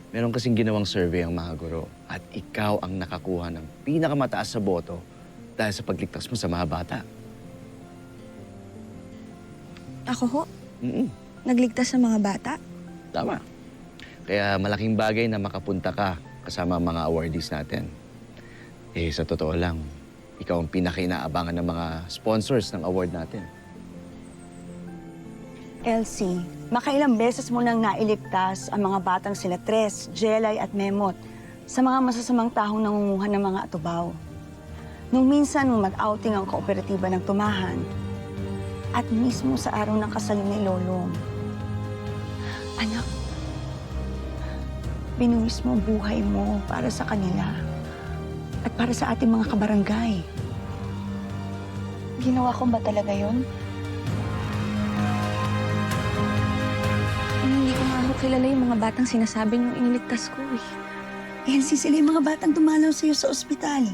Meron kasing ginawang survey ang mga guro at ikaw ang nakakuha ng pinakamataas sa boto dahil sa pagligtas mo sa mga bata. Ako ho? Mm-mm. Nagligtas sa mga bata? Tama. Kaya malaking bagay na makapunta ka kasama ang mga awardees natin. Eh, sa totoo lang, ikaw ang pinaka-inaabangan ng mga sponsors ng award natin. Elsie, makailang beses mo nang nailigtas ang mga batang sila Tres, Jelay at Memot sa mga masasamang tahong nangunguha ng mga atubaw. Nung minsan nung mag-outing ang kooperatiba ng Tumahan at mismo sa araw ng kasal ni Lolong. Anak, binuwis mo buhay mo para sa kanila at para sa ating mga kabarangay. Ginawa ko ba talaga yon? Hindi ko nga ho kilala yung mga batang sinasabi niyong iniligtas ko eh. Elsie, sila yung mga batang dumalaw sa'yo sa ospital.